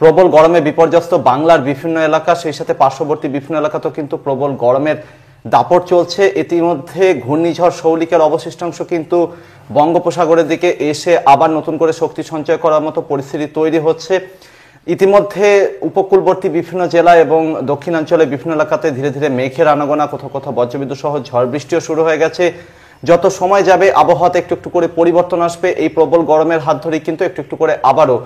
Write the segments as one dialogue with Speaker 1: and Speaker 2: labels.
Speaker 1: প্রবল গরমে বিপর্যস্ত বাংলার বিভিন্ন এলাকা, সেই সাথে পার্শ্ববর্তী বিভিন্ন এলাকাতেও কিন্তু প্রবল গরমের দাপট চলছে। ইতিমধ্যে ঘূর্ণিঝড় শৌলিকের অবশিষ্টাংশ কিন্তু বঙ্গোপসাগরের দিকে এসে আবার নতুন করে শক্তি সঞ্চয় করার মতো পরিস্থিতি তৈরি হচ্ছে। ইতিমধ্যে উপকূলবর্তী বিভিন্ন জেলা এবং দক্ষিণাঞ্চলে বিভিন্ন এলাকাতে ধীরে ধীরে মেঘের আনাগোনা, কোথাও কোথাও বজ্রবিদ্যুৎ সহ ঝড় বৃষ্টিও শুরু হয়ে গেছে। যত সময় যাবে আবহাওয়াতে একটু একটু করে পরিবর্তন আসবে। এই প্রবল গরমের হাত ধরেই কিন্তু একটু একটু করে আবারও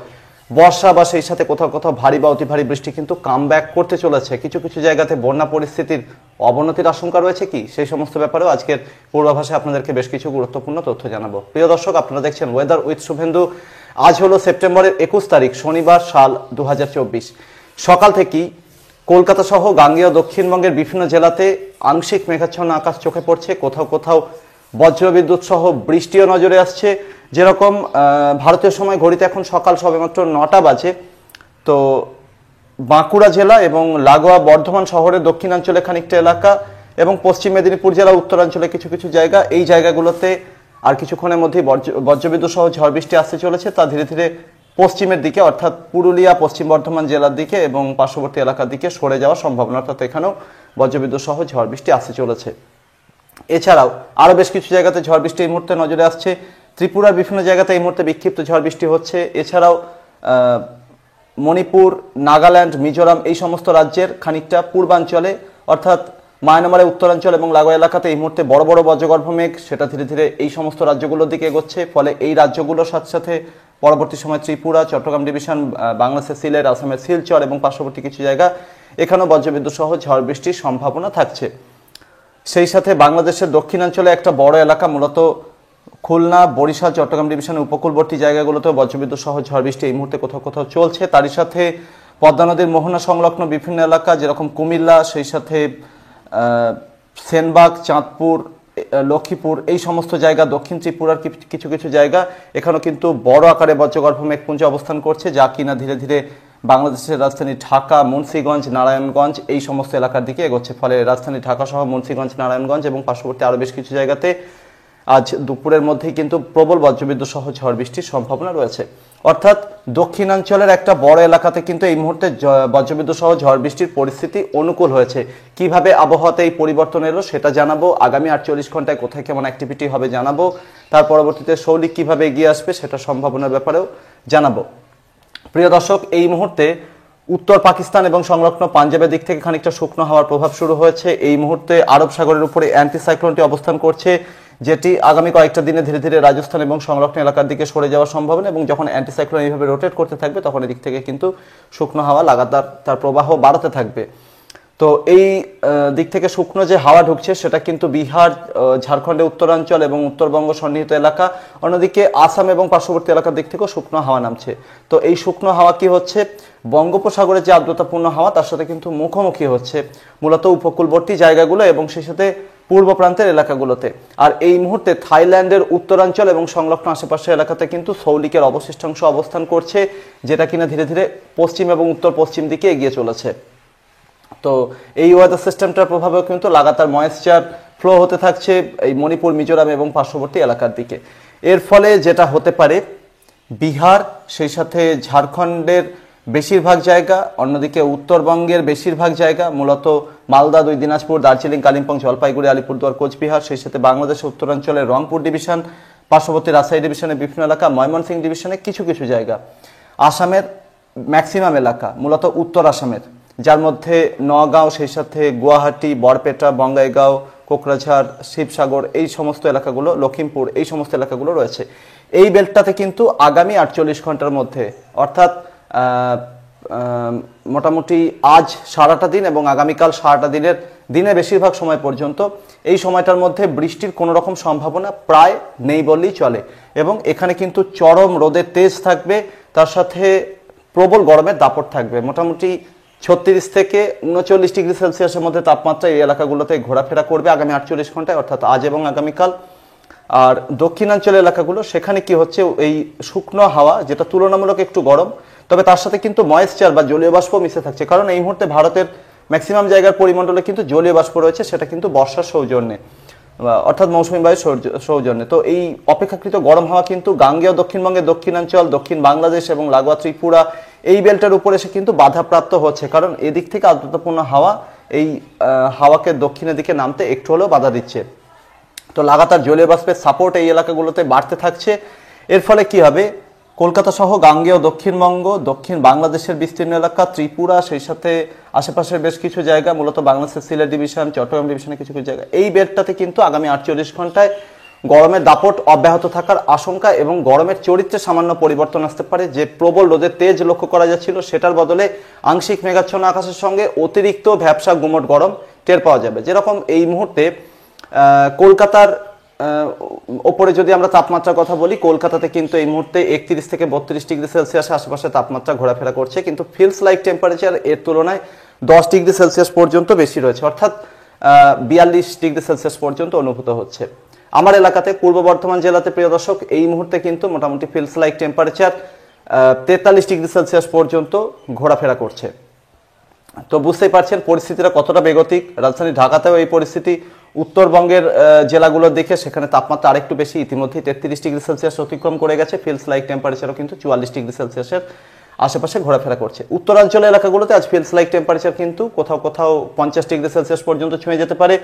Speaker 1: বর্ষা বা সেই সাথে কোথাও কোথাও ভারী বা অতি ভারী বৃষ্টি কিন্তু কামব্যাক করতে চলেছে। কিছু কিছু জায়গাতে বন্যা পরিস্থিতির অবনতির আশঙ্কা রয়েছে কি, সেই সমস্ত ব্যাপারেও আজকের পূর্বাভাসে আপনাদেরকে বেশ কিছু গুরুত্বপূর্ণ তথ্য জানাবো। প্রিয় দর্শক, আপনারা দেখছেন ওয়েদার উইথ শুভেন্দু। আজ হলো সেপ্টেম্বরের 21 তারিখ, শনিবার, সাল 2024। সকাল থেকেই কলকাতা সহ গাঙ্গেয় দক্ষিণবঙ্গের বিভিন্ন জেলাতে আংশিক মেঘাচ্ছন্ন আকাশ চোখে পড়ছে। কোথাও কোথাও বজ্রবিদ্যুৎ সহ বৃষ্টিও নজরে আসছে। যেরকম ভারতীয় সময় ঘড়িতে এখন সকাল সবেমাত্র 9টা বাজে, তো বাঁকুড়া জেলা এবং লাগোয়া বর্ধমান শহরের দক্ষিণাঞ্চলে খানিকটা এলাকা এবং পশ্চিম মেদিনীপুর জেলা উত্তরাঞ্চলে কিছু কিছু জায়গা, এই জায়গাগুলোতে আর কিছুক্ষণের মধ্যেই বজ্রবিদ্যুৎ সহ ঝড় বৃষ্টি আসতে চলেছে। তা ধীরে ধীরে পশ্চিমের দিকে অর্থাৎ পুরুলিয়া, পশ্চিম বর্ধমান জেলার দিকে এবং পার্শ্ববর্তী এলাকার দিকে সরে যাওয়ার সম্ভাবনা, অর্থাৎ এখানেও বজ্রবিদ্যুৎ সহ ঝড় বৃষ্টি আসতে চলেছে। এছাড়াও আরও বেশ কিছু জায়গাতে ঝড় বৃষ্টি এই মুহূর্তে নজরে আসছে। ত্রিপুরার বিভিন্ন জায়গাতে এই মুহূর্তে বিক্ষিপ্ত ঝড় বৃষ্টি হচ্ছে। এছাড়াও মণিপুর, নাগাল্যান্ড, মিজোরাম এই সমস্ত রাজ্যের খানিকটা পূর্বাঞ্চলে অর্থাৎ মায়ানমারের উত্তরাঞ্চল এবং লাগোয়া এলাকাতে এই মুহূর্তে বড় বড় বজ্রগর্ভ মেঘ, সেটা ধীরে ধীরে এই সমস্ত রাজ্যগুলোর দিকে এগোচ্ছে। ফলে এই রাজ্যগুলোর সাথে সাথে পরবর্তী সময় ত্রিপুরা, চট্টগ্রাম ডিভিশন, বাংলাদেশের সিলেট, আসামের শিলচর এবং পার্শ্ববর্তী কিছু জায়গা, এখানেও বজ্রবিদ্যুৎ সহ ঝড় বৃষ্টির সম্ভাবনা থাকছে। সেই সাথে বাংলাদেশের দক্ষিণাঞ্চলে একটা বড় এলাকা, মূলত খুলনা, বরিশাল, চট্টগ্রাম ডিভিশনের উপকূলবর্তী জায়গাগুলোতেও বজ্রবিদ্যুৎ সহ ঝড় বৃষ্টি এই মুহূর্তে কোথাও কোথাও চলছে। তারই সাথে পদ্মা নদীর মোহনা সংলগ্ন বিভিন্ন এলাকা, যেরকম কুমিল্লা, সেই সাথে সেনবাগ, চাঁদপুর, লক্ষ্মীপুর এই সমস্ত জায়গা, দক্ষিণ ত্রিপুরার কিছু কিছু জায়গা, এখানেও কিন্তু বড় আকারে বজ্রগর্ভ মেঘপুঞ্জ অবস্থান করছে, যা কিনা ধীরে ধীরে বাংলাদেশের রাজধানী ঢাকা, মুন্সিগঞ্জ, নারায়ণগঞ্জ এই সমস্ত এলাকার দিকে এগোচ্ছে। ফলে রাজধানী ঢাকা সহ মুন্সিগঞ্জ, নারায়ণগঞ্জ এবং পার্শ্ববর্তী আরও বেশ কিছু জায়গাতে আজ দুপুরের মধ্যেই কিন্তু প্রবল বজ্রবিদ্যুৎ সহ ঝড় বৃষ্টির সম্ভাবনা রয়েছে। অর্থাৎ দক্ষিণাঞ্চলের একটা বড় এলাকাতে কিন্তু এই মুহূর্তে বজ্রবিদ্যুৎ সহ ঝড় বৃষ্টির পরিস্থিতি অনুকূল হয়েছে। কিভাবে আবহাওয়াতে এই পরিবর্তন এলো সেটা জানাবো, আগামী 48 ঘন্টায় কোথায় কেমন অ্যাক্টিভিটি হবে জানাবো, তার পরবর্তীতে শৌলিক কিভাবে এগিয়ে আসবে সেটা সম্ভাবনার ব্যাপারেও জানাবো। প্রিয় দর্শক, এই মুহূর্তে উত্তর পাকিস্তান এবং সংলগ্ন পাঞ্জাবের দিক থেকে খানিকটা শুকনো হাওয়ার প্রভাব শুরু হয়েছে। এই মুহূর্তে আরব সাগরের উপরে অ্যান্টিসাইক্লোনটি অবস্থান করছে, যেটি আগামী কয়েকটা দিনে ধীরে ধীরে রাজস্থান এবং সংলগ্ন এলাকার দিকে সরে যাওয়ার সম্ভাবনা, এবং যখন অ্যান্টিসাইক্লোন এইভাবে রোটেট করতে থাকবে তখন এদিক থেকে কিন্তু শুকনো হাওয়া লাগাতার তার প্রবাহ বাড়াতে থাকবে। তো এই দিক থেকে শুকনো যে হাওয়া ঢুকছে সেটা কিন্তু বিহার, ঝাড়খণ্ডের উত্তরাঞ্চল এবং উত্তরবঙ্গ সন্নিহিত এলাকা, অন্যদিকে আসাম এবং পার্শ্ববর্তী এলাকার দিক থেকেও শুকনো হাওয়া নামছে। তো এই শুকনো হাওয়া কি হচ্ছে, বঙ্গোপসাগরের যে আর্দ্রতাপূর্ণ হাওয়া তার সাথে কিন্তু মুখোমুখি হচ্ছে মূলত উপকূলবর্তী জায়গাগুলো এবং সেই সাথে পূর্ব প্রান্তের এলাকাগুলোতে। আর এই মুহূর্তে থাইল্যান্ডের উত্তরাঞ্চল এবং সংলগ্ন আশেপাশের এলাকাতে কিন্তু শৌলিকের অবশিষ্টাংশ অবস্থান করছে, যেটা কিনা ধীরে ধীরে পশ্চিম এবং উত্তর পশ্চিম দিকে এগিয়ে চলেছে। তো এই ওয়েদার সিস্টেমটার প্রভাবেও কিন্তু লাগাতার ময়েশ্চার ফ্লো হতে থাকছে এই মণিপুর, মিজোরাম এবং পার্শ্ববর্তী এলাকার দিকে। এর ফলে যেটা হতে পারে, বিহার, সেই সাথে ঝাড়খণ্ডের বেশিরভাগ জায়গা, অন্যদিকে উত্তরবঙ্গের বেশিরভাগ জায়গা, মূলত মালদা, 2 দিনাজপুর, দার্জিলিং, কালিম্পং, জলপাইগুড়ি, আলিপুরদুয়ার, কোচবিহার, সেই সাথে বাংলাদেশের উত্তরাঞ্চলের রংপুর ডিভিশন, পার্শ্ববর্তী রাজশাহী ডিভিশনের বিভিন্ন এলাকা, ময়মনসিংহ ডিভিশনের কিছু কিছু জায়গা, আসামের ম্যাক্সিমাম এলাকা, মূলত উত্তর আসামের, যার মধ্যে নগাঁও, সেই সাথে গুয়াহাটি, বরপেটা, বঙ্গাইগাঁও, কোকরাঝাড়, শিবসাগর এই সমস্ত এলাকাগুলো, লখিমপুর এই সমস্ত এলাকাগুলো রয়েছে। এই বেল্টটাতে কিন্তু আগামী 48 ঘন্টার মধ্যে অর্থাৎ মোটামুটি আজ সারাটা দিন এবং আগামীকাল সারাটা দিনের বেশিরভাগ সময় পর্যন্ত এই সময়টার মধ্যে বৃষ্টির কোনো রকম সম্ভাবনা প্রায় নেই বললেই চলে, এবং এখানে কিন্তু চরম রোদের তেজ থাকবে, তার সাথে প্রবল গরমের দাপট থাকবে। মোটামুটি 36 থেকে 39 ডিগ্রি সেলসিয়াসের মধ্যে তাপমাত্রা এই এলাকাগুলোতে ঘোরাফেরা করবে আগামী 48 ঘন্টায়, অর্থাৎ আজ এবং আগামীকাল। আর দক্ষিণাঞ্চলের এলাকাগুলো, সেখানে কি হচ্ছে, এই শুকনো হাওয়া যেটা তুলনামূলক একটু গরম, তবে তার সাথে কিন্তু ময়েশ্চার বা জলীয় বাষ্প মিশে থাকছে, কারণ এই মুহূর্তে ভারতের ম্যাক্সিমাম জায়গার পরিমণ্ডলে কিন্তু জলীয় বাষ্প রয়েছে, সেটা কিন্তু বর্ষার সৌজন্যে অর্থাৎ মৌসুমী বায়ুর সৌজন্যে। তো এই অপেক্ষাকৃত গরম হাওয়া কিন্তু গাঙ্গেয় দক্ষিণবঙ্গের দক্ষিণাঞ্চল, দক্ষিণ বাংলাদেশ এবং লাগোয়া ত্রিপুরা এই বেল্টের উপর এসে কিন্তু বাধাপ্রাপ্ত হচ্ছে, কারণ এদিক থেকে আর্দ্রতাপূর্ণ হাওয়া এই হাওয়াকে দক্ষিণের দিকে নামতে একটু হলেও বাধা দিচ্ছে। তো লাগাতার জলীয় বাষ্পের সাপোর্ট এই এলাকাগুলোতে বাড়তে থাকছে। এর ফলে কি হবে, কলকাতা সহ গাঙ্গেয় দক্ষিণবঙ্গ, দক্ষিণ বাংলাদেশের বিস্তীর্ণ এলাকা, ত্রিপুরা, সেই সাথে আশেপাশের বেশ কিছু জায়গা, মূলত বাংলাদেশের সিলেট ডিভিশন, চট্টগ্রাম ডিভিশনের কিছু কিছু জায়গা, এই বেল্টটাতে কিন্তু আগামী 48 ঘন্টায় গরমের দাপট অব্যাহত থাকার আশঙ্কা এবং গরমের চরিত্রে সামান্য পরিবর্তন আসতে পারে। যে প্রবল রোদের তেজ লক্ষ্য করা যাচ্ছিল সেটার বদলে আংশিক মেঘাচ্ছন্ন আকাশের সঙ্গে অতিরিক্ত ভ্যাপসা গুমট গরম টের পাওয়া যাবে। যেরকম এই মুহূর্তে কলকাতার ওপরে যদি আমরা তাপমাত্রার কথা বলি, কলকাতাতে কিন্তু এই মুহূর্তে 31 থেকে 32 ডিগ্রি সেলসিয়াস আশেপাশে তাপমাত্রা ঘোরাফেরা করছে, কিন্তু ফিলস লাইক টেম্পারেচার এর তুলনায় 10 ডিগ্রি সেলসিয়াস পর্যন্ত বেশি রয়েছে, অর্থাৎ 42 ডিগ্রি সেলসিয়াস পর্যন্ত অনুভূত হচ্ছে। আমার এলাকাতে, পূর্ব বর্ধমান জেলাতে প্রিয় দর্শক, এই মুহূর্তে কিন্তু মোটামুটি feels like temperature 43 degree Celsius পর্যন্ত ঘোরাফেরা করছে। তো বুঝতেই পারছেন পরিস্থিতিটা কতটা বেগতিক। রাজধানী ঢাকাতেও এই পরিস্থিতি, উত্তরবঙ্গের জেলাগুলো দেখে সেখানে তাপমাত্রা আরেকটু বেশি, ইতিমধ্যেই 33 ডিগ্রি সেলসিয়াস অতিক্রম করে গেছে। ফিলস লাইক টেম্পারেচারও কিন্তু 44 ডিগ্রি সেলসিয়াসের আশেপাশে ঘোরাফেরা করছে। উত্তরাঞ্চল এলাকাগুলোতে আজ ফিলস লাইক টেম্পারেচার কিন্তু কোথাও কোথাও 50 ডিগ্রি সেলসিয়াস পর্যন্ত ছুঁয়ে যেতে পারে।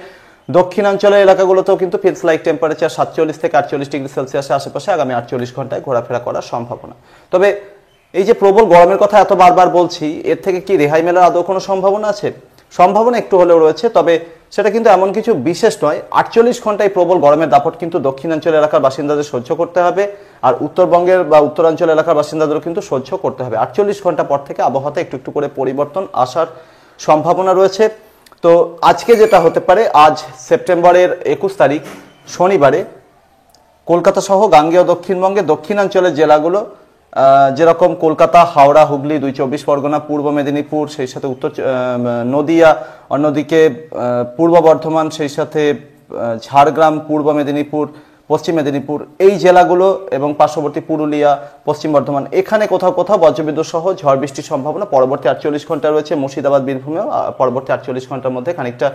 Speaker 1: দক্ষিণাঞ্চলের এলাকাগুলোতেও কিন্তু ফিলস লাইক টেম্পারেচার 47 থেকে 48 ডিগ্রি সেলসিয়াসের আশেপাশে আগামী 48 ঘন্টায় ঘোরাফেরা করার সম্ভাবনা। তবে এই যে প্রবল গরমের কথা এত বারবার বলছি, এর থেকে কি রেহাই মেলার আদৌ কোনো সম্ভাবনা আছে? সম্ভাবনা একটু হলেও রয়েছে, তবে সেটা কিন্তু এমন কিছু বিশেষ নয়। 48 ঘন্টায় প্রবল গরমের দাপট কিন্তু দক্ষিণাঞ্চল এলাকার বাসিন্দাদের সহ্য করতে হবে, আর উত্তরবঙ্গের বা উত্তরাঞ্চল এলাকার বাসিন্দাদেরও কিন্তু সহ্য করতে হবে। 48 ঘন্টা পর থেকে আবহাওয়াতে একটু একটু করে পরিবর্তন আসার সম্ভাবনা রয়েছে। তো আজকে যেটা হতে পারে, আজ সেপ্টেম্বরের 21 তারিখ শনিবারে কলকাতা সহ গাঙ্গেয় দক্ষিণবঙ্গে দক্ষিণাঞ্চলের জেলাগুলো, যেরকম কলকাতা, হাওড়া, হুগলি, 2 চব্বিশ পরগনা, পূর্ব মেদিনীপুর, সেই সাথে উত্তর নদিয়া, অন্যদিকে পূর্ব বর্ধমান, সেই সাথে ঝাড়গ্রাম, পূর্ব মেদিনীপুর, পশ্চিম মেদিনীপুর, এই জেলাগুলো এবং পার্শ্ববর্তী পুরুলিয়া, পশ্চিম বর্ধমান, এখানে কোথাও কোথাও বজ্রবিদ্যুৎ সহ ঝড় বৃষ্টির সম্ভাবনা পরবর্তী 48 ঘন্টা রয়েছে। মুর্শিদাবাদ, বীরভূমেও পরবর্তী 48 ঘন্টার মধ্যে খানিকটা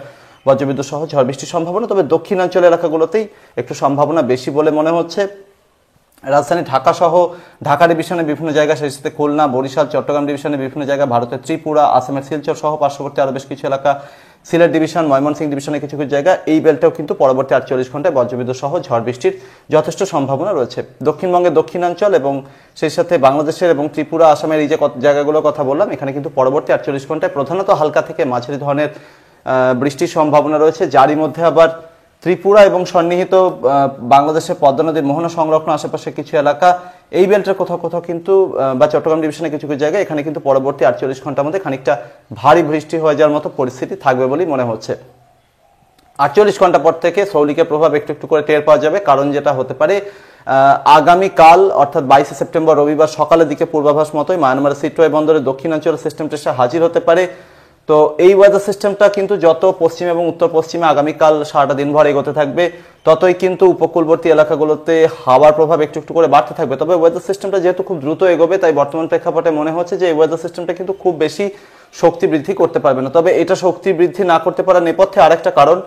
Speaker 1: বজ্রবিদ্যুৎ সহ ঝড় বৃষ্টির সম্ভাবনা। তবে দক্ষিণাঞ্চল এলাকাগুলোতেই একটু সম্ভাবনা বেশি বলে মনে হচ্ছে। রাজধানী ঢাকা সহ ঢাকা ডিভিশনের বিভিন্ন জায়গা, সেই সাথে খুলনা, বরিশাল, চট্টগ্রাম ডিভিশনের বিভিন্ন জায়গা, ভারতের ত্রিপুরা, আসামের শিলচর সহ পার্শ্ববর্তী আরো বেশ কিছু এলাকা, সিলেট ডিভিশন, ময়মনসিংহ ডিভিশনের কিছু কিছু জায়গা, এই বেল্টেও কিন্তু পরবর্তী 48 ঘন্টায় বজ্রবিদ্যুৎ সহ ঝড় বৃষ্টির যথেষ্ট সম্ভাবনা রয়েছে। দক্ষিণবঙ্গের দক্ষিণাঞ্চল এবং সেই সাথে বাংলাদেশের এবং ত্রিপুরা, আসামের এই যে জায়গাগুলোর কথা বললাম, এখানে কিন্তু পরবর্তী 48 ঘন্টায় প্রধানত হালকা থেকে মাঝারি ধরনের বৃষ্টির সম্ভাবনা রয়েছে। যারই মধ্যে আবার ত্রিপুরা এবং সন্নিহিত বাংলাদেশের পদ্মা নদীর মোহনা সংলগ্ন আশেপাশে কিছু এলাকা, এই বেল্টের কোথাও কোথাও কিন্তু, বা চট্টগ্রাম ডিভিশনের কিছু কিছু জায়গায়, এখানে কিন্তু পরবর্তী 48 ঘন্টার মধ্যে খানিকটা ভারী বৃষ্টি হয়ে যাওয়ার মতো পরিস্থিতি থাকবে বলেই মনে হচ্ছে। 48 ঘন্টা পর থেকে সৌলিকের প্রভাব একটু একটু করে টের পাওয়া যাবে, কারণ যেটা হতে পারে আগামীকাল অর্থাৎ 22 সেপ্টেম্বর রবিবার সকালের দিকে পূর্বাভাস মতোই মায়ানমারের সিটওয়ে বন্দরে দক্ষিণাঞ্চলের সিস্টেমটা এসে হাজির হতে পারে। তো এই ওয়েদার সিস্টেমটা কিন্তু যত পশ্চিম এবং উত্তর পশ্চিমে আগামীকাল সারাটা দিনভর এগোতে থাকবে, ততই কিন্তু উপকূলবর্তী এলাকাগুলোতে হাওয়ার প্রভাব একটু একটু করে বাড়তে থাকবে। তবে ওয়েদার সিস্টেমটা যেহেতু খুব দ্রুত এগোবে, তাই বর্তমান প্রেক্ষাপটে মনে হচ্ছে যে এই ওয়েদার সিস্টেমটা কিন্তু খুব বেশি শক্তি বৃদ্ধি করতে পারবে না। তবে এটা শক্তি বৃদ্ধি না করতে পারার নেপথ্যে আরেকটা কারণ,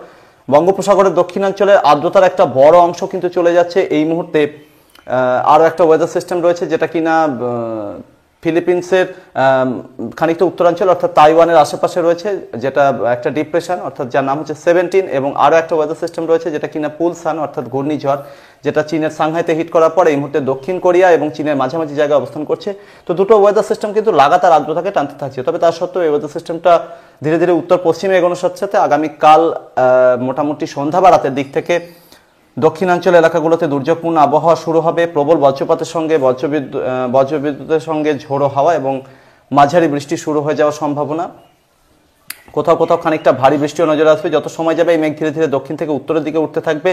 Speaker 1: বঙ্গোপসাগরের দক্ষিণাঞ্চলে আর্দ্রতার একটা বড় অংশ কিন্তু চলে যাচ্ছে এই মুহূর্তে। আরও একটা ওয়েদার সিস্টেম রয়েছে যেটা কিনা ফিলিপিন্সের খানিকটা উত্তরাঞ্চল অর্থাৎ তাইওয়ানের আশেপাশে রয়েছে, যেটা একটা ডিপ্রেশন অর্থাৎ যার নাম হচ্ছে 17, এবং আরও একটা ওয়েদার সিস্টেম রয়েছে যেটা কিনা পুলসান অর্থাৎ ঘূর্ণিঝড়, যেটা চীনের সাংহাইতে হিট করার পর এই মুহূর্তে দক্ষিণ কোরিয়া এবং চীনের মাঝামাঝি জায়গায় অবস্থান করছে। তো দুটো ওয়েদার সিস্টেম কিন্তু লাগাতার আর্দ্রতাকে টানতে থাকছে। তবে তার সত্ত্বেও এই ওয়েদার সিস্টেমটা ধীরে ধীরে উত্তর পশ্চিমে এগোনোর সাথে সাথে আগামীকাল মোটামুটি সন্ধ্যা বা রাতের দিক থেকে দক্ষিণাঞ্চল এলাকাগুলোতে দুর্যোগপূর্ণ আবহাওয়া শুরু হবে। প্রবল বজ্রপাতের সঙ্গে বজ্রবিদ্যুতের সঙ্গে ঝোড়ো হাওয়া এবং মাঝারি বৃষ্টি শুরু হয়ে যাওয়ার সম্ভাবনা। কোথাও কোথাও খানিকটা ভারী বৃষ্টিও নজরে আসবে। যত সময় যাবে এই মেঘ ধীরে ধীরে দক্ষিণ থেকে উত্তরের দিকে উঠতে থাকবে।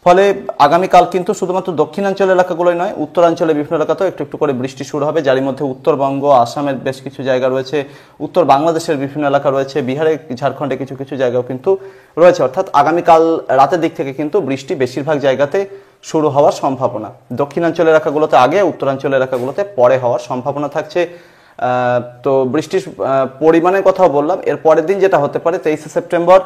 Speaker 1: ফলে আগামীকাল কিন্তু শুধুমাত্র দক্ষিণাঞ্চল এলাকাগুলোই নয়, উত্তরাঞ্চলের বিভিন্ন এলাকাতেও একটু একটু করে বৃষ্টি শুরু হবে, যার মধ্যে উত্তরবঙ্গ, আসামের বেশ কিছু জায়গা রয়েছে, উত্তর বাংলাদেশের বিভিন্ন এলাকা রয়েছে, বিহারে, ঝাড়খণ্ডে কিছু কিছু জায়গাও কিন্তু রয়েছে। অর্থাৎ আগামীকাল রাতের দিক থেকে কিন্তু বৃষ্টি বেশিরভাগ জায়গাতে শুরু হওয়ার সম্ভাবনা। দক্ষিণাঞ্চল এলাকাগুলোতে আগে, উত্তরাঞ্চল এলাকাগুলোতে পরে হওয়ার সম্ভাবনা থাকছে। তো বৃষ্টির পরিমাণের কথাও বললাম। এর পরের দিন যেটা হতে পারে 23 সেপ্টেম্বর,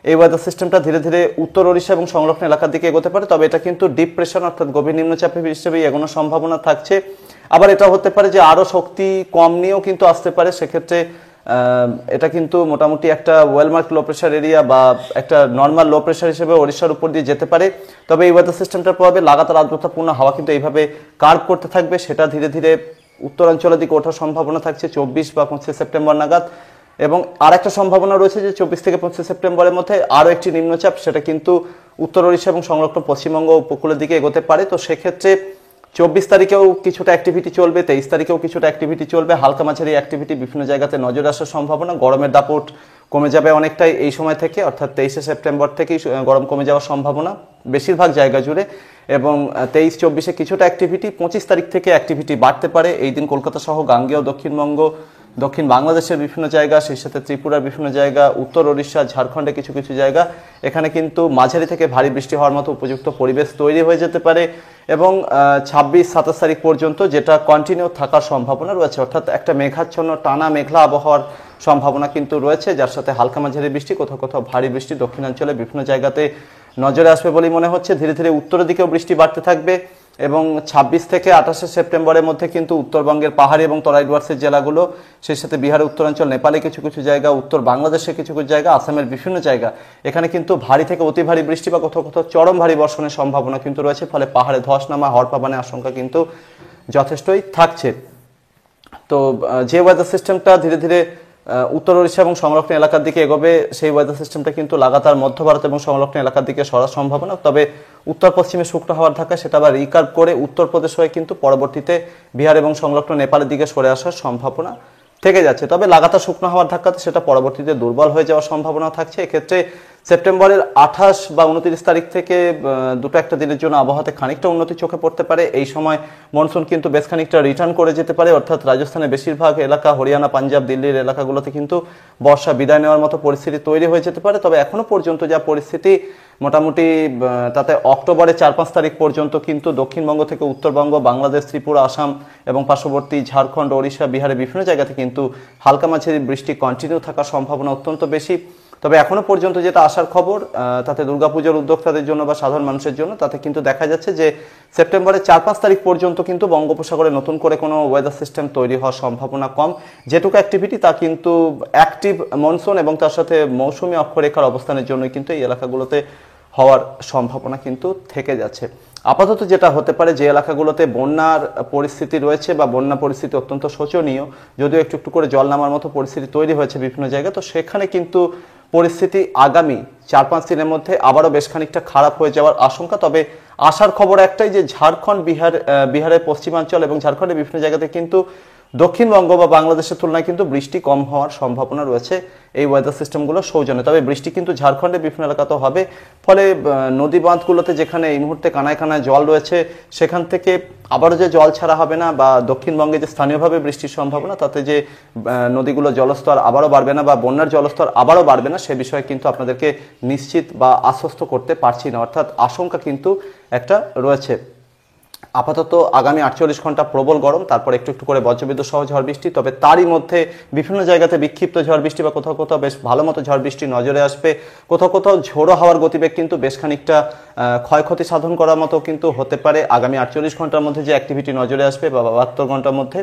Speaker 1: এই ওয়েদার সিস্টেমটা ধীরে ধীরে উত্তর ওড়িশা এবং সংলগ্ন এলাকার দিকে এগোতে পারে। তবে এটা কিন্তু ডিপ্রেশন অর্থাৎ গভীর নিম্নচাপের হিসেবেই এগোনোর সম্ভাবনা থাকছে। আবার এটা হতে পারে যে আরো শক্তি কম নিয়েও কিন্তু আসতে পারে। সেক্ষেত্রে এটা কিন্তু মোটামুটি একটা ওয়েলমার্ক লো প্রেশার এরিয়া বা একটা নর্মাল লো প্রেশার হিসেবে ওড়িশার উপর দিয়ে যেতে পারে। তবে এই ওয়েদার সিস্টেমটার প্রভাবে লাগাতার আর্দ্রতাপূর্ণ হাওয়া কিন্তু এইভাবে কার্ভ করতে থাকবে, সেটা ধীরে ধীরে উত্তরাঞ্চলের দিকে ওঠার সম্ভাবনা থাকছে 24 বা 25 সেপ্টেম্বর নাগাদ। এবং আর একটা সম্ভাবনা রয়েছে যে 24 থেকে 25 সেপ্টেম্বরের মধ্যে আরও একটি নিম্নচাপ, সেটা কিন্তু উত্তর ওড়িশা এবং সংলগ্ন পশ্চিমবঙ্গ উপকূলের দিকে এগোতে পারে। তো সেক্ষেত্রে 24 তারিখেও কিছুটা অ্যাক্টিভিটি চলবে, 23 তারিখেও কিছুটা অ্যাক্টিভিটি চলবে, হালকা মাঝারি অ্যাক্টিভিটি বিভিন্ন জায়গাতে নজরে আসার সম্ভাবনা। গরমের দাপট কমে যাবে অনেকটাই এই সময় থেকে, অর্থাৎ 23শে সেপ্টেম্বর থেকেই গরম কমে যাওয়ার সম্ভাবনা বেশিরভাগ জায়গা জুড়ে। এবং 23-24-এ কিছুটা অ্যাক্টিভিটি, 25 তারিখ থেকে অ্যাক্টিভিটি বাড়তে পারে। এই দিন কলকাতা সহ গাঙ্গেয় দক্ষিণবঙ্গ, দক্ষিণ বাংলাদেশের বিভিন্ন জায়গা, সেই সাথে ত্রিপুরার বিভিন্ন জায়গা, উত্তর ওড়িশা, ঝাড়খণ্ডে কিছু কিছু জায়গা, এখানে কিন্তু মাঝারি থেকে ভারী বৃষ্টি হওয়ার মতো উপযুক্ত পরিবেশ তৈরি হয়ে যেতে পারে। এবং 26-27 তারিখ পর্যন্ত যেটা কন্টিনিউ থাকার সম্ভাবনা রয়েছে, অর্থাৎ একটা মেঘাচ্ছন্ন টানা মেঘলা আবহাওয়ার সম্ভাবনা কিন্তু রয়েছে, যার সাথে হালকা মাঝারি বৃষ্টি, কোথাও কোথাও ভারী বৃষ্টি দক্ষিণাঞ্চলে বিভিন্ন জায়গাতে নজরে আসবে বলেই মনে হচ্ছে। ধীরে ধীরে উত্তরের দিকেও বৃষ্টি বাড়তে থাকবে এবং 26 থেকে 28শে সেপ্টেম্বরের মধ্যে কিন্তু উত্তরবঙ্গের পাহাড়ি এবং তরাই ডুয়ার্সের জেলাগুলো, সেই সাথে বিহারের উত্তরাঞ্চল, নেপালে কিছু কিছু জায়গা, উত্তর বাংলাদেশের কিছু কিছু জায়গা, আসামের বিভিন্ন জায়গা, এখানে কিন্তু ভারী থেকে অতি ভারী বৃষ্টি বা কোথাও কোথাও চরম ভারী বর্ষণের সম্ভাবনা কিন্তু রয়েছে। ফলে পাহাড়ে ধস নামা, হড়পাবানের আশঙ্কা কিন্তু যথেষ্টই থাকছে। তো যে ওয়েদার সিস্টেমটা ধীরে ধীরে উত্তর ওড়িশা এবং সংলগ্ন এলাকার দিকে এগোবে, সেই ওয়েদার সিস্টেমটা কিন্তু লাগাতার মধ্য ভারত এবং সংলগ্ন এলাকার দিকে সরার সম্ভাবনা। তবে উত্তর পশ্চিমে শুকনো হওয়ার ধাক্কা সেটা আবার রিকার্ভ করে উত্তরপ্রদেশ হয়ে কিন্তু পরবর্তীতে বিহার এবং সংলগ্ন নেপালের দিকে সরে আসার সম্ভাবনা থেকে যাচ্ছে। তবে লাগাতার শুকনো হওয়ার ধাক্কাতে সেটা পরবর্তীতে দুর্বল হয়ে যাওয়ার সম্ভাবনা থাকছে। এক্ষেত্রে সেপ্টেম্বরের 28 বা 29 তারিখ থেকে দুটো একটা দিনের জন্য আবহাওয়াতে খানিকটা উন্নতি চোখে পড়তে পারে। এই সময় মনসুন কিন্তু বেশ খানিকটা রিটার্ন করে যেতে পারে, অর্থাৎ রাজস্থানের বেশিরভাগ এলাকা, হরিয়ানা, পাঞ্জাব, দিল্লির এলাকাগুলোতে কিন্তু বর্ষা বিদায় নেওয়ার মতো পরিস্থিতি তৈরি হয়ে যেতে পারে। তবে এখনো পর্যন্ত যা পরিস্থিতি, মোটামুটি তাতে অক্টোবরের 4-5 তারিখ পর্যন্ত কিন্তু দক্ষিণবঙ্গ থেকে উত্তরবঙ্গ, বাংলাদেশ, ত্রিপুরা, আসাম এবং পার্শ্ববর্তী ঝাড়খণ্ড, ওড়িশা, বিহারের বিভিন্ন জায়গাতে কিন্তু হালকা মাঝারি বৃষ্টি কন্টিনিউ থাকার সম্ভাবনা অত্যন্ত বেশি। তবে এখনো পর্যন্ত যেটা আসার খবর, তাতে দুর্গাপুজোর উদ্যোক্তাদের জন্য বা সাধারণ মানুষের জন্য, তাতে কিন্তু দেখা যাচ্ছে যে সেপ্টেম্বরের 4-5 তারিখ পর্যন্ত কিন্তু বঙ্গোপসাগরে নতুন করে কোনো ওয়েদার সিস্টেম তৈরি হওয়ার সম্ভাবনা কম। যেটুকু অ্যাক্টিভিটি তা কিন্তু অ্যাক্টিভ মনসুন এবং তার সাথে মৌসুমী অক্ষরেখার অবস্থানের জন্যই কিন্তু এই এলাকাগুলোতে হওয়ার সম্ভাবনা কিন্তু থেকে যাচ্ছে। আপাতত যেটা হতে পারে, যে এলাকাগুলোতে বন্যার পরিস্থিতি রয়েছে বা বন্যা পরিস্থিতি অত্যন্ত শোচনীয়, যদিও একটু একটু করে জল নামার মতো পরিস্থিতি তৈরি হয়েছে বিভিন্ন জায়গায়, তো সেখানে কিন্তু পরিস্থিতি আগামী 4-5 দিনের মধ্যে আবারও বেশ খানিকটা খারাপ হয়ে যাওয়ার আশঙ্কা। তবে আসার খবর একটাই, যে ঝাড়খণ্ড, বিহারের পশ্চিমাঞ্চল এবং ঝাড়খণ্ডের বিভিন্ন জায়গাতে কিন্তু দক্ষিণবঙ্গ বা বাংলাদেশের তুলনায় কিন্তু বৃষ্টি কম হওয়ার সম্ভাবনা রয়েছে এই ওয়েদার সিস্টেমগুলো সৌজন্যে। তবে বৃষ্টি কিন্তু ঝাড়খণ্ডের বিভিন্ন এলাকাতেও হবে। ফলে নদী বাঁধগুলোতে যেখানে এই মুহূর্তে কানায় কানায় জল রয়েছে, সেখান থেকে আবারও যে জল ছাড়া হবে না, বা দক্ষিণবঙ্গে যে স্থানীয়ভাবে বৃষ্টির সম্ভাবনা, তাতে যে নদীগুলো জলস্তর আবারও বাড়বে না বা বন্যার জলস্তর আবারও বাড়বে না, সে বিষয়ে কিন্তু আপনাদেরকে নিশ্চিত বা আশ্বস্ত করতে পারছি না। অর্থাৎ আশঙ্কা কিন্তু একটা রয়েছে। আপাতত আগামী 48 ঘন্টা প্রবল গরম, তারপর একটু একটু করে বজ্রবিদ্যুৎ সহ ঝড় বৃষ্টি। তবে তারই মধ্যে বিভিন্ন জায়গাতে বিক্ষিপ্ত ঝড় বৃষ্টি বা কোথাও কোথাও বেশ ভালো মতো ঝড় বৃষ্টি নজরে আসবে। কোথাও কোথাও ঝোড়ো হাওয়ার গতিবেগ কিন্তু বেশ খানিকটা ক্ষয়ক্ষতি সাধন করার মতো কিন্তু হতে পারে আগামী 48 ঘন্টার মধ্যে যে অ্যাক্টিভিটি নজরে আসবে বা 72 ঘন্টার মধ্যে।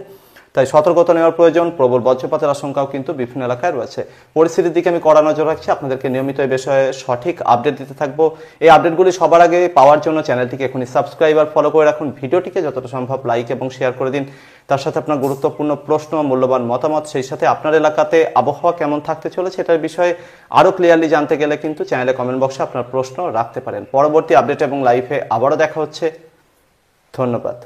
Speaker 1: তাই সতর্কতা নেওয়ার প্রয়োজন। প্রবল বজ্রপাতের আশঙ্কাও কিন্তু বিভিন্ন এলাকায় রয়েছে। পরিস্থিতির দিকে আমি কড়া নজর রাখছি, আপনাদেরকে নিয়মিত এই বিষয়ে সঠিক আপডেট দিতে থাকবো। এই আপডেটগুলি সবার আগে পাওয়ার জন্য চ্যানেলটিকে এখনই সাবস্ক্রাইব আর ফলো করে রাখুন। ভিডিওটিকে যতটা সম্ভব লাইক এবং শেয়ার করে দিন। তার সাথে আপনার গুরুত্বপূর্ণ প্রশ্ন, মূল্যবান মতামত, সেই সাথে আপনার এলাকাতে আবহাওয়া কেমন থাকতে চলেছে এটার বিষয়ে আরও ক্লিয়ারলি জানতে গেলে কিন্তু চ্যানেলে কমেন্ট বক্সে আপনার প্রশ্ন রাখতে পারেন। পরবর্তী আপডেট এবং লাইভে আবারও দেখা হচ্ছে। ধন্যবাদ।